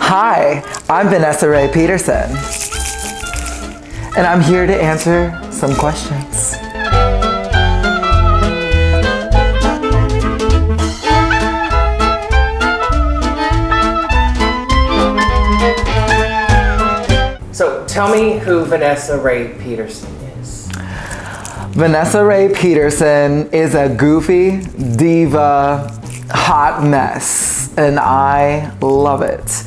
Hi, I'm Vanessa Ray Peterson, and I'm here to answer some questions. So tell me who Vanessa Ray Peterson is. Vanessa Ray Peterson is a goofy, diva, hot mess, and I love it.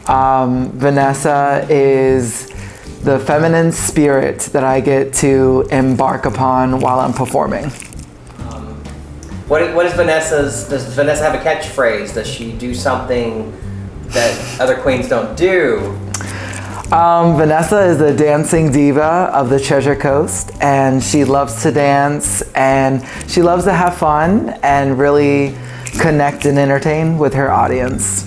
Vanessa is the feminine spirit that I get to embark upon while I'm performing. What is Vanessa's, does Vanessa have a catchphrase? Does she do something that other queens don't do? Vanessa is a dancing diva of the Treasure Coast, and she loves to dance, and she loves to have fun and really connect and entertain with her audience.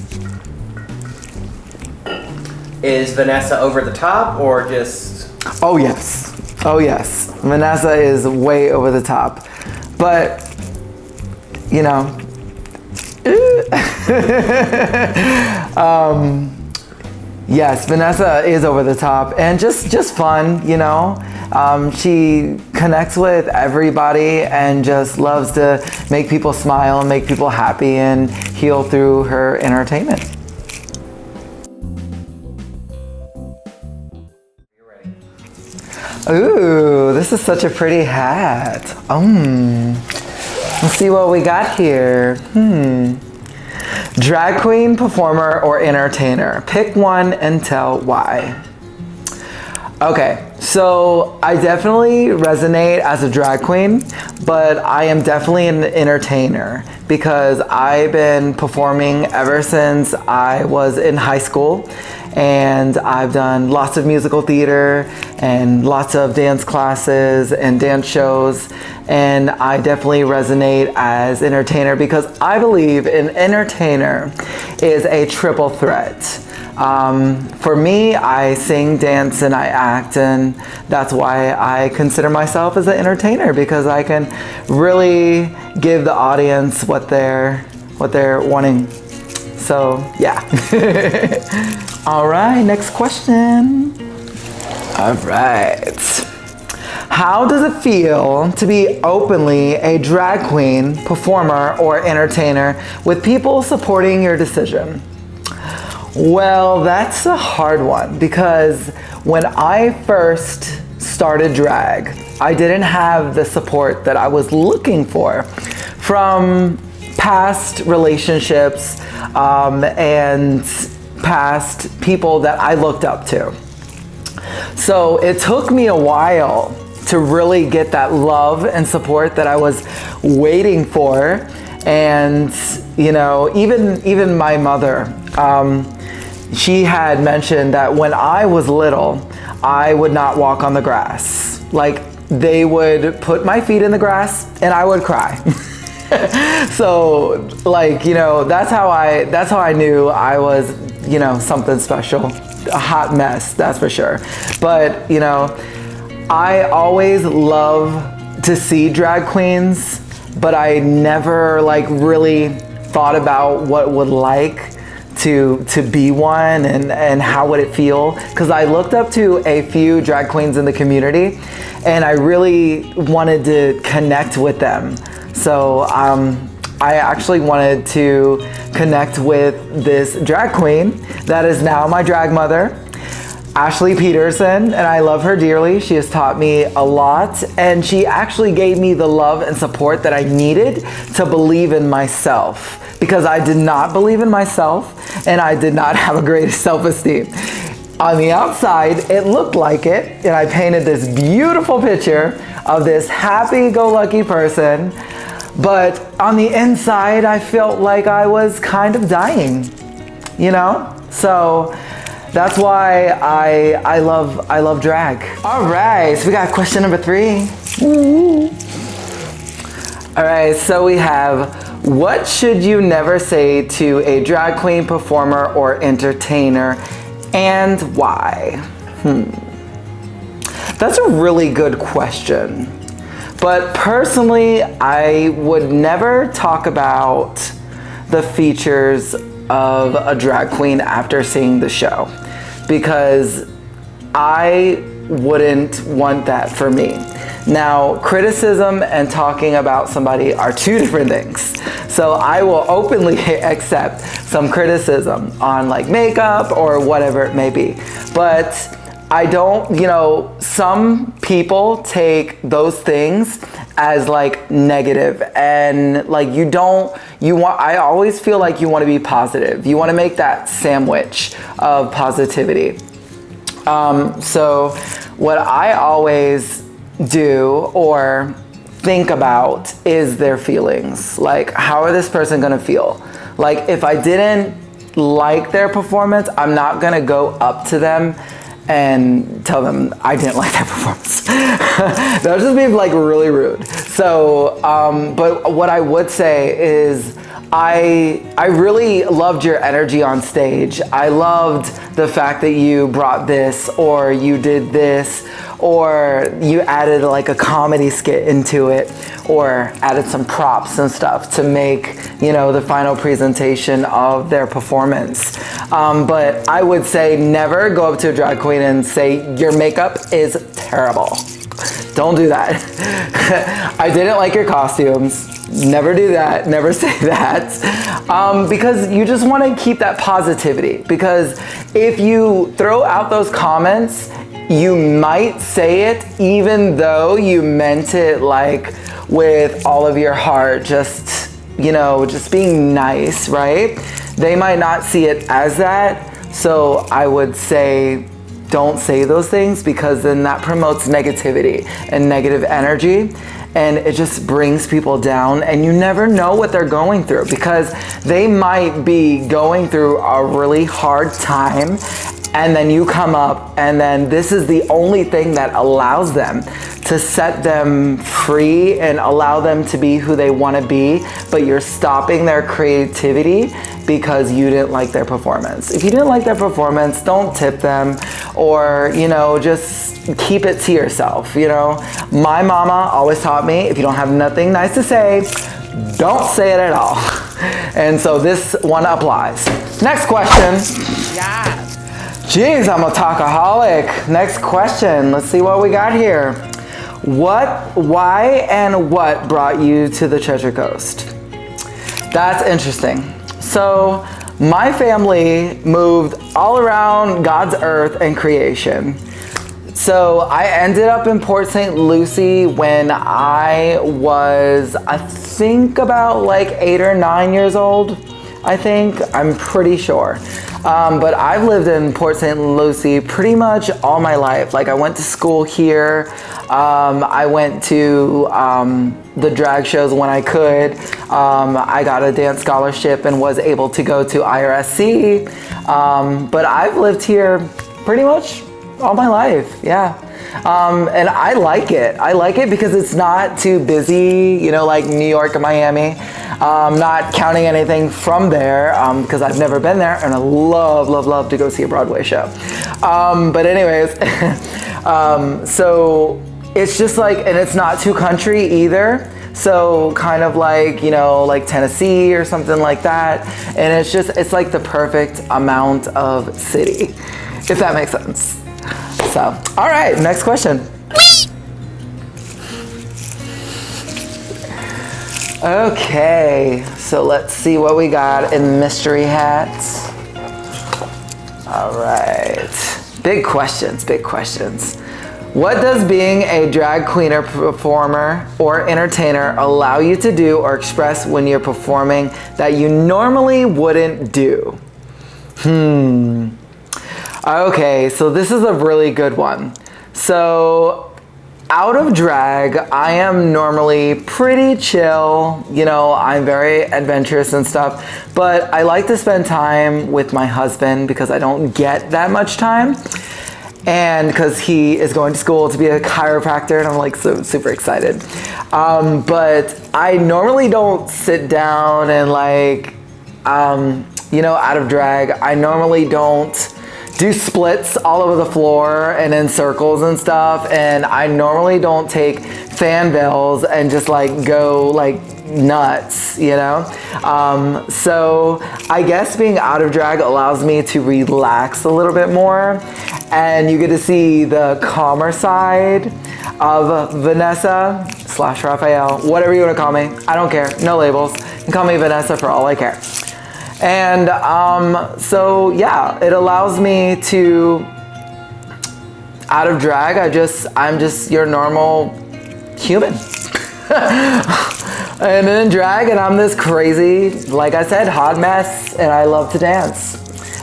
Is Vanessa over the top or just... Oh yes. Oh yes. Vanessa is way over the top. But, you know, yes, Vanessa is over the top and just fun, you know. She connects with everybody and just loves to make people smile and make people happy and heal through her entertainment. Ooh, this is such a pretty hat. Let's see what we got here. Drag queen, performer, or entertainer? Pick one and tell why. Okay, so I definitely resonate as a drag queen, but I am definitely an entertainer because I've been performing ever since I was in high school, and I've done lots of musical theater and lots of dance classes and dance shows, and I definitely resonate as entertainer because I believe an entertainer is a triple threat. For me, I sing, dance, and I act, and that's why I consider myself as an entertainer, because I can really give the audience what they're wanting. So yeah. All right, next question. All right. How does it feel to be openly a drag queen, performer, or entertainer with people supporting your decision? Well, that's a hard one because when I first started drag, I didn't have the support that I was looking for from past relationships and past people that I looked up to. So it took me a while to really get that love and support that I was waiting for. And, you know, even my mother, she had mentioned that when I was little, I would not walk on the grass. Like, they would put my feet in the grass and I would cry. So, like, you know, that's how I knew I was, you know, something special. A hot mess, that's for sure. But, you know, I always love to see drag queens, but I never like really thought about what it would like to be one and how would it feel, because I looked up to a few drag queens in the community and I really wanted to connect with them. So I actually wanted to connect with this drag queen that is now my drag mother, Ashley Peterson, and I love her dearly. She has taught me a lot, and she actually gave me the love and support that I needed to believe in myself, because I did not believe in myself and I did not have a great self-esteem. On the outside, it looked like it, and I painted this beautiful picture of this happy-go-lucky person, but on the inside, I felt like I was kind of dying, you know? So that's why I love drag. All right, so we got question number 3. Woo. All right, so we have, what should you never say to a drag queen, performer, or entertainer, and why? That's a really good question. But personally, I would never talk about the features of a drag queen after seeing the show, because I wouldn't want that for me. Now, criticism and talking about somebody are two different things. So I will openly accept some criticism on like makeup or whatever it may be. But I don't, some people take those things as like negative, and like I always feel like you want to be positive. You want to make that sandwich of positivity. So what I always do or think about is their feelings. Like, how are this person gonna feel? Like, if I didn't like their performance, I'm not gonna go up to them and tell them I didn't like their performance. That would just be like really rude. So, but what I would say is I really loved your energy on stage. I loved the fact that you brought this, or you did this, or you added like a comedy skit into it, or added some props and stuff to make, the final presentation of their performance. But I would say never go up to a drag queen and say, your makeup is terrible. Don't do that. I didn't like your costumes. Never do that. Never say that. Because you just want to keep that positivity. Because if you throw out those comments, you might say it even though you meant it like with all of your heart, just being nice, right? They might not see it as that. So I would say don't say those things, because then that promotes negativity and negative energy, and it just brings people down, and you never know what they're going through, because they might be going through a really hard time, and then you come up, and then this is the only thing that allows them to set them free and allow them to be who they want to be, but you're stopping their creativity because you didn't like their performance. If you didn't like their performance, don't tip them, or just keep it to yourself. My mama always taught me, if you don't have nothing nice to say, don't say it at all. And so this one applies. Next question. Yes. Jeez, I'm a talkaholic. Next question. Let's see what we got here. Why, and what brought you to the Treasure Coast? That's interesting. So, my family moved all around God's earth and creation. So, I ended up in Port St. Lucie when I was, I think, about like 8 or 9 years old. I'm pretty sure. But I've lived in Port St. Lucie pretty much all my life. Like, I went to school here. I went to the drag shows when I could. I got a dance scholarship and was able to go to IRSC. But I've lived here pretty much all my life, yeah. And I like it. I like it because it's not too busy, like New York and Miami. Not counting anything from there, because I've never been there, and I love to go see a Broadway show. But anyways, so it's just like, and it's not too country either. So kind of like, like Tennessee or something like that. And it's like the perfect amount of city, if that makes sense. So, all right, next question. Okay, so let's see what we got in mystery hats. All right, big questions. What does being a drag queen or performer or entertainer allow you to do or express when you're performing that you normally wouldn't do? Okay, so this is a really good one. So, out of drag, I am normally pretty chill. I'm very adventurous and stuff, but I like to spend time with my husband because I don't get that much time. And because he is going to school to be a chiropractor, and I'm like so super excited. But I normally don't sit down and like, out of drag, I normally don't do splits all over the floor and in circles and stuff. And I normally don't take fan veils and just like go like nuts, you know? So I guess being out of drag allows me to relax a little bit more, and you get to see the calmer side of Vanessa / Raphael, whatever you want to call me. I don't care, no labels. You can call me Vanessa for all I care. And so yeah, it allows me to, out of drag, I'm just your normal human. And in drag, and I'm this crazy, like I said, hot mess, and I love to dance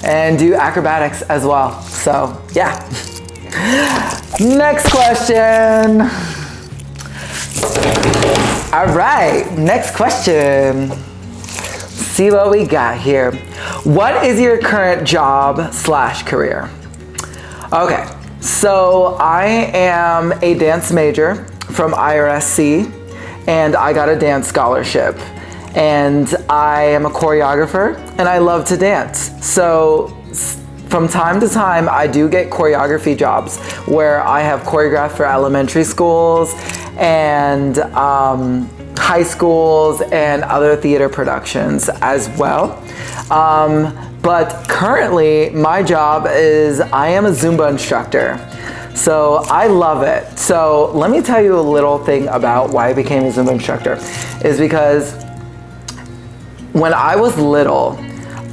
and do acrobatics as well. So yeah. Next question. All right, next question. See what we got here. What is your current job / career? Okay, so I am a dance major from IRSC, and I got a dance scholarship. And I am a choreographer, and I love to dance. So from time to time, I do get choreography jobs where I have choreographed for elementary schools and high schools and other theater productions as well. But currently, my job is I am a Zumba instructor. So I love it. So let me tell you a little thing about why I became a Zumba instructor. Is because when I was little,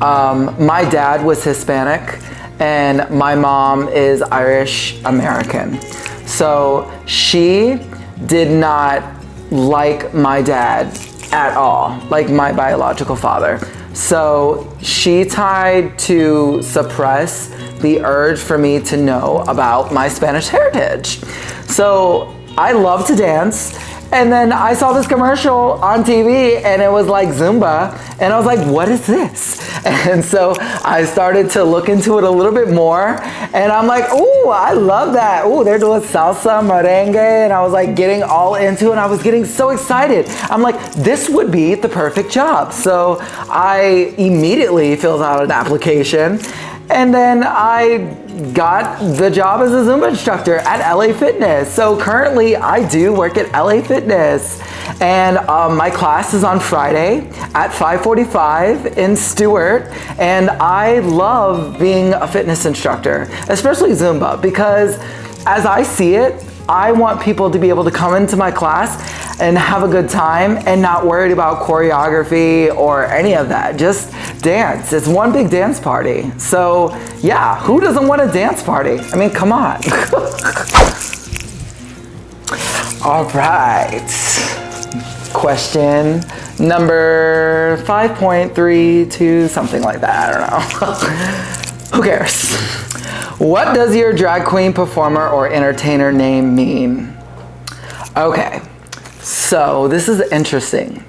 my dad was Hispanic and my mom is Irish American. So she did not like my dad at all, like my biological father. So she tried to suppress the urge for me to know about my Spanish heritage. So I love to dance. And then I saw this commercial on TV and it was like Zumba. And I was like, what is this? And so I started to look into it a little bit more. And I'm like, oh, I love that. Oh, they're doing salsa, merengue. And I was like getting all into it. And I was getting so excited. I'm like, this would be the perfect job. So I immediately filled out an application. And then I got the job as a Zumba instructor at LA Fitness. So currently I do work at LA Fitness, and my class is on Friday at 5:45 in Stewart. And I love being a fitness instructor, especially Zumba, because as I see it, I want people to be able to come into my class and have a good time and not worried about choreography or any of that. Just dance. It's one big dance party. So yeah, who doesn't want a dance party? I mean, come on. All right. Question number 5.32, something like that. I don't know. Who cares? What does your drag queen, performer, or entertainer name mean? Okay, so this is interesting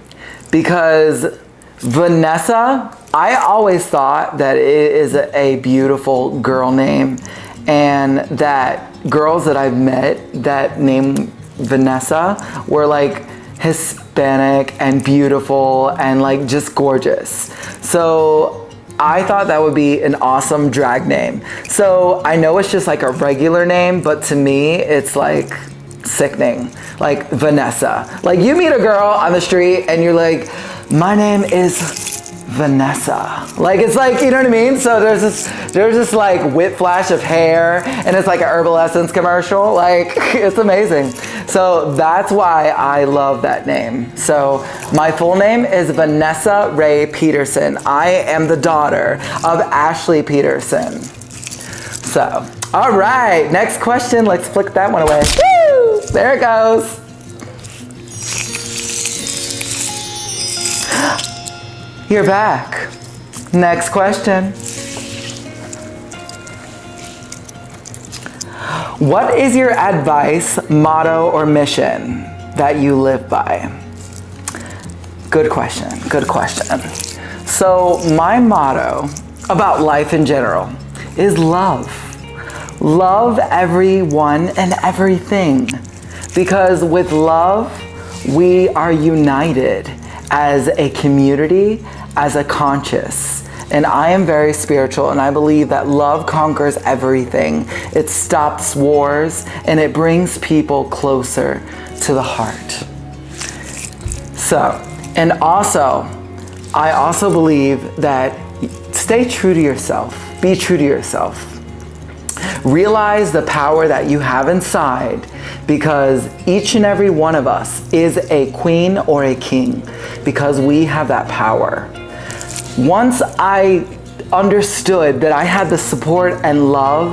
because Vanessa, I always thought that it is a beautiful girl name, and that girls that I've met that name Vanessa were like Hispanic and beautiful and like just gorgeous. So I thought that would be an awesome drag name. So I know it's just like a regular name, but to me, it's like sickening. Like Vanessa. Like you meet a girl on the street and you're like, my name is Vanessa. Like it's like, you know what I mean? So there's this like whip flash of hair, and it's like an Herbal Essence commercial. Like it's amazing. So that's why I love that name. So my full name is Vanessa Ray Peterson. I am the daughter of Ashley Peterson. So, all right, next question. Let's flick that one away. Woo! There it goes. You're back. Next question. What is your advice, motto, or mission that you live by? Good question, good question. So my motto about life in general is love. Love everyone and everything. Because with love, we are united as a community, as a conscious. And I am very spiritual, and I believe that love conquers everything. It stops wars, and it brings people closer to the heart. So, and also, I also believe that stay true to yourself. Be true to yourself. Realize the power that you have inside, because each and every one of us is a queen or a king, because we have that power. Once I understood that I had the support and love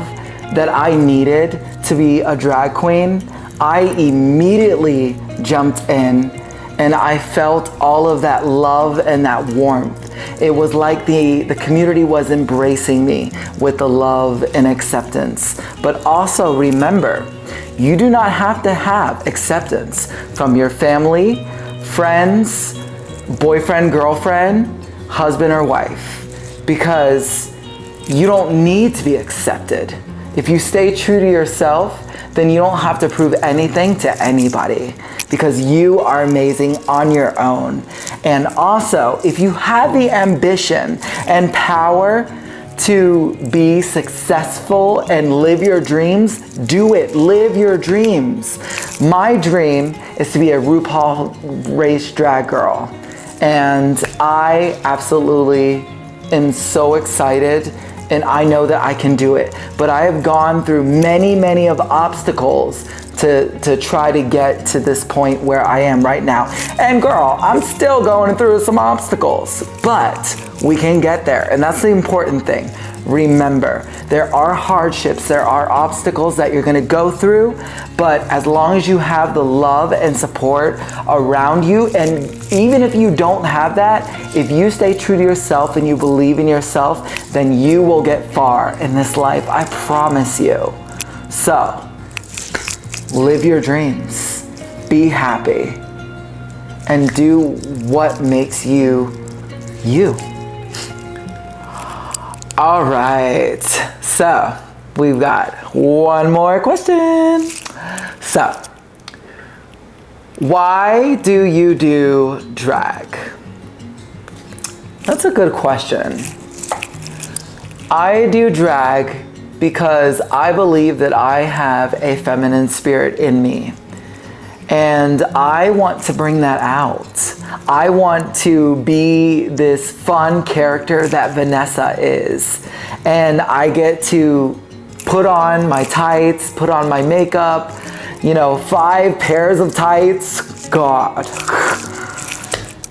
that I needed to be a drag queen, I immediately jumped in and I felt all of that love and that warmth. It was like the community was embracing me with the love and acceptance. But also remember, you do not have to have acceptance from your family, friends, boyfriend, girlfriend, husband or wife, because you don't need to be accepted. If you stay true to yourself, then you don't have to prove anything to anybody, because you are amazing on your own. And also, if you have the ambition and power to be successful and live your dreams, do it. Live your dreams. My dream is to be a RuPaul race drag girl. And I absolutely am so excited, and I know that I can do it. But I have gone through many of obstacles to try to get to this point where I am right now. And girl, I'm still going through some obstacles, but we can get there. And that's the important thing. Remember, there are hardships, there are obstacles that you're gonna go through, but as long as you have the love and support around you, and even if you don't have that, if you stay true to yourself and you believe in yourself, then you will get far in this life, I promise you. So, live your dreams, be happy, and do what makes you, you. All right, so we've got one more question. So, why do you do drag? That's a good question. I do drag because I believe that I have a feminine spirit in me. And I want to bring that out. I want to be this fun character that Vanessa is. And I get to put on my tights, put on my makeup, 5 pairs of tights, God.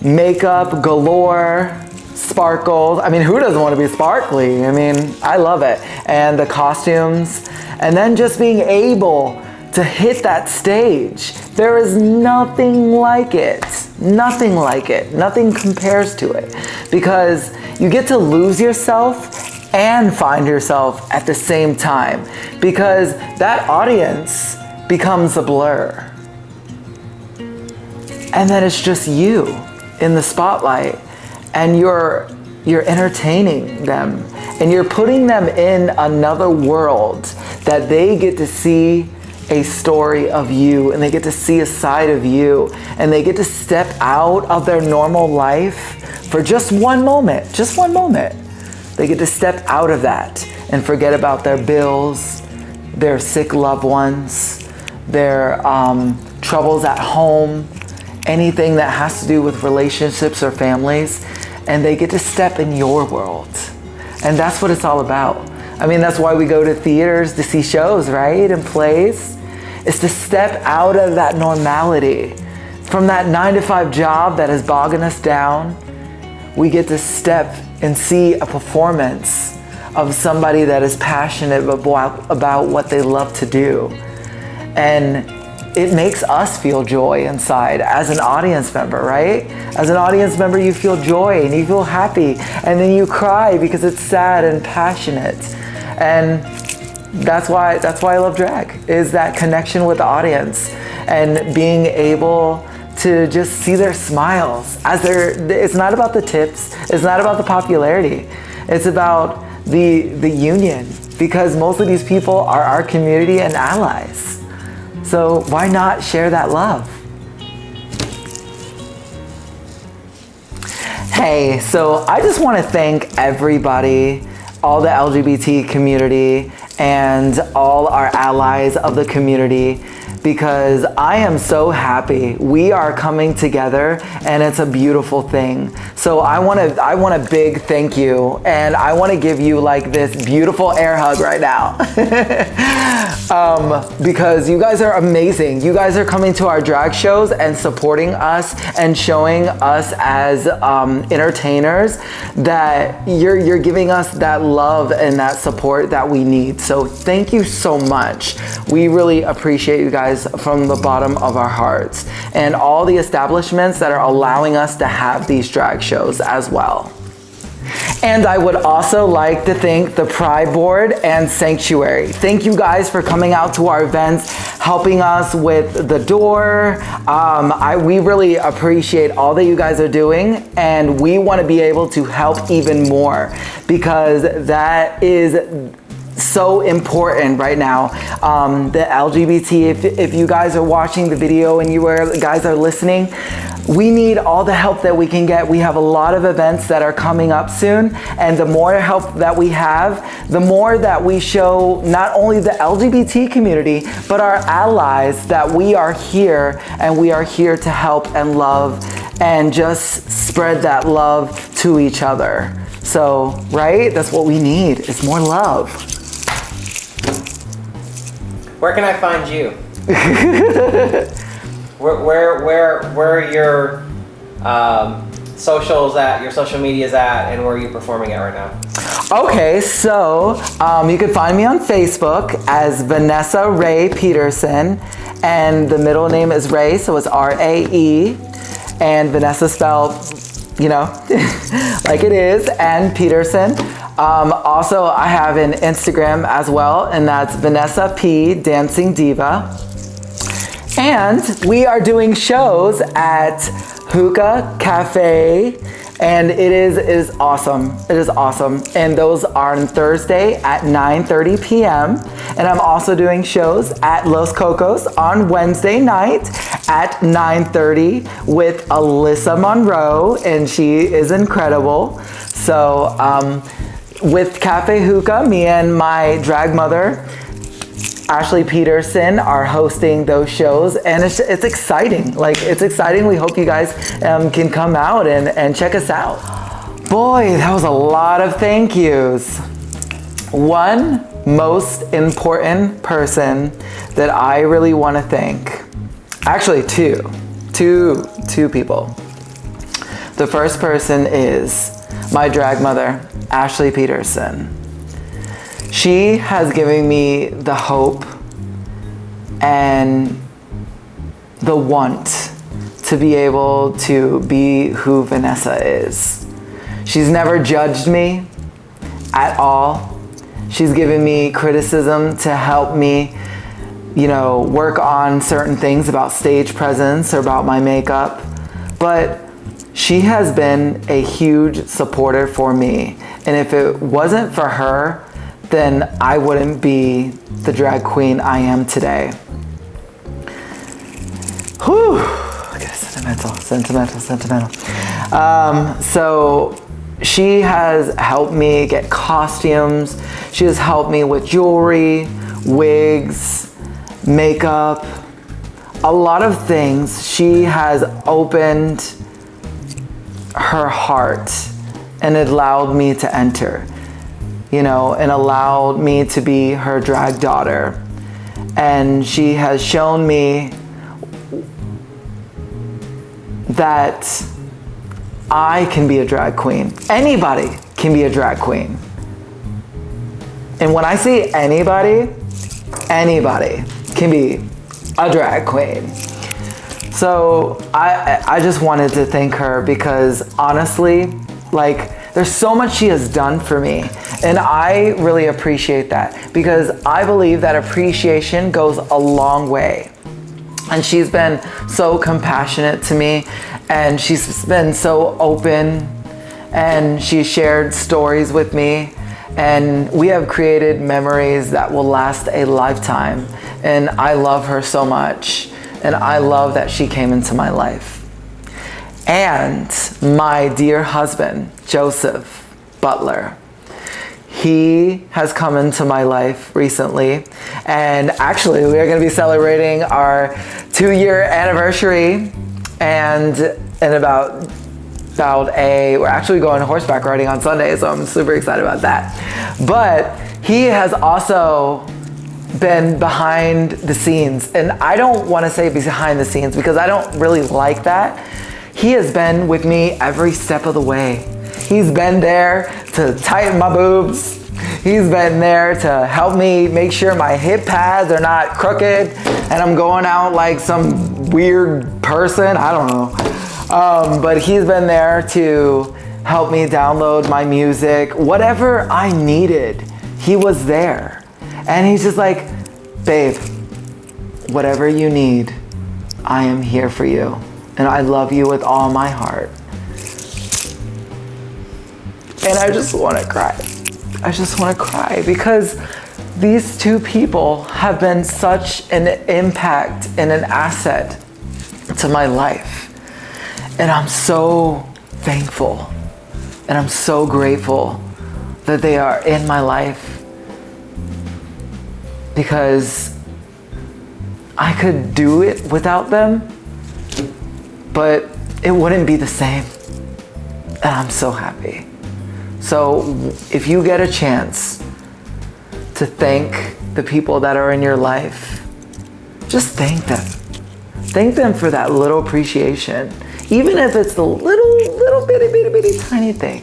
Makeup galore, sparkles. I mean, who doesn't want to be sparkly? I mean, I love it. And the costumes. And then just being able to hit that stage. There is nothing like it. Nothing like it. Nothing compares to it. Because you get to lose yourself and find yourself at the same time. Because that audience becomes a blur. And then it's just you in the spotlight. And you're entertaining them. And you're putting them in another world that they get to see a story of you, and they get to see a side of you, and they get to step out of their normal life for just one moment. They get to step out of that and forget about their bills, their sick loved ones, their troubles at home, anything that has to do with relationships or families, and they get to step in your world. And that's what it's all about. I mean, that's why we go to theaters to see shows, right? And plays. It's to step out of that normality. From that 9-to-5 job that is bogging us down, we get to step and see a performance of somebody that is passionate about what they love to do. And it makes us feel joy inside as an audience member, right? As an audience member, you feel joy and you feel happy, and then you cry because it's sad and passionate. And that's why I love drag, is that connection with the audience and being able to just see their smiles as it's not about the tips, it's not about the popularity, it's about the union, because most of these people are our community and allies. So why not share that love? Hey, so I just want to thank everybody, all the LGBT community and all our allies of the community, because I am so happy we are coming together and it's a beautiful thing. So I want a big thank you, and I want to give you like this beautiful air hug right now. Because you guys are amazing. You guys are coming to our drag shows and supporting us and showing us as entertainers that you're giving us that love and that support that we need. So thank you so much. We really appreciate you guys from the bottom of our hearts, and all the establishments that are allowing us to have these drag shows as well. And I would also like to thank the Pride Board and Sanctuary. Thank you guys for coming out to our events, helping us with the door. We really appreciate all that you guys are doing, and we want to be able to help even more, because that is so important right now. The LGBT, if you guys are watching the video and you guys are listening, we need all the help that we can get. We have a lot of events that are coming up soon, and the more help that we have, the more that we show not only the LGBT community, but our allies that we are here, and we are here to help and love and just spread that love to each other. So, right? That's what we need, is more love. Where can I find you? where are your socials at, your social medias at, and where are you performing at right now? Okay, so you can find me on Facebook as Vanessa Ray Peterson, and the middle name is Ray, so it's R-A-E, and Vanessa spelled, you know, like it is, and Peterson. Also, I have an Instagram as well, and that's Vanessa P Dancing Diva. And we are doing shows at Hookah Cafe, and it is awesome. It is awesome. And those are on Thursday at 9:30 p.m. And I'm also doing shows at Los Cocos on Wednesday night at 9:30 with Alyssa Monroe, and she is incredible. So, with Cafe Hookah, me and my drag mother, Ashley Peterson, are hosting those shows, and it's exciting. Like, it's exciting. We hope you guys can come out and check us out. Boy, that was a lot of thank yous. One most important person that I really want to thank, actually two people. The first person is my drag mother, Ashley Peterson. She has given me the hope and the want to be able to be who Vanessa is. She's never judged me at all. She's given me criticism to help me, you know, work on certain things about stage presence or about my makeup. But she has been a huge supporter for me. And if it wasn't for her, then I wouldn't be the drag queen I am today. Whew, look at sentimental. So she has helped me get costumes. She has helped me with jewelry, wigs, makeup, a lot of things. She has opened her heart and allowed me to enter, you know, and allowed me to be her drag daughter. And she has shown me that I can be a drag queen. Anybody can be a drag queen. And when I say anybody can be a drag queen. So I just wanted to thank her, because honestly, like, there's so much she has done for me, and I really appreciate that, because I believe that appreciation goes a long way. And she's been so compassionate to me, and she's been so open, and she shared stories with me, and we have created memories that will last a lifetime. And I love her so much, and I love that she came into my life. and my dear husband, Joseph Butler. He has come into my life recently, and actually we are going to be celebrating our 2-year anniversary, and in about we're actually going horseback riding on Sunday, so I'm super excited about that. But he has also been behind the scenes, and I don't want to say behind the scenes because I don't really like that. He has been with me every step of the way. He's been there to tighten my boobs. He's been there to help me make sure my hip pads are not crooked and I'm going out like some weird person. I don't know. But he's been there to help me download my music. Whatever I needed, he was there. And he's just like, babe, whatever you need, I am here for you. And I love you with all my heart. And I just want to cry. I just want to cry because these two people have been such an impact and an asset to my life. And I'm so thankful and I'm so grateful that they are in my life, because I could do it without them, but it wouldn't be the same. And I'm so happy. So if you get a chance to thank the people that are in your life, just thank them. Thank them for that little appreciation. Even if it's the little bitty tiny thing,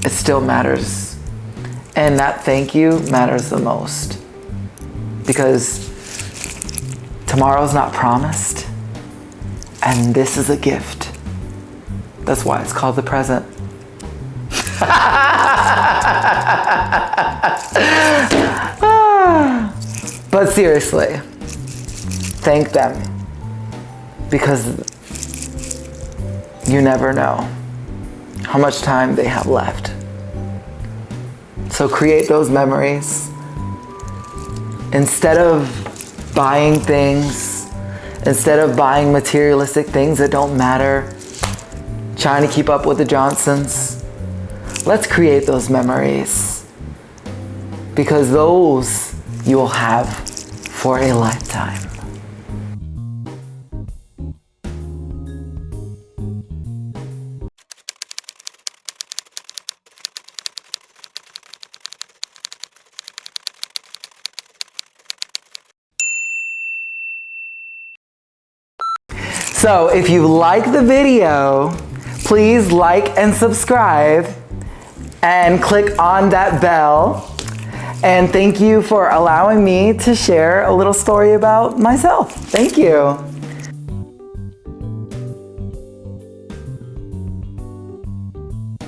it still matters. And that thank you matters the most, because tomorrow's not promised, and this is a gift. That's why it's called the present. But seriously, thank them, because you never know how much time they have left. So create those memories. Instead of buying things, instead of buying materialistic things that don't matter, trying to keep up with the Johnsons, let's create those memories, because those you will have for a lifetime. So if you like the video, please like and subscribe and click on that bell. And thank you for allowing me to share a little story about myself. Thank you.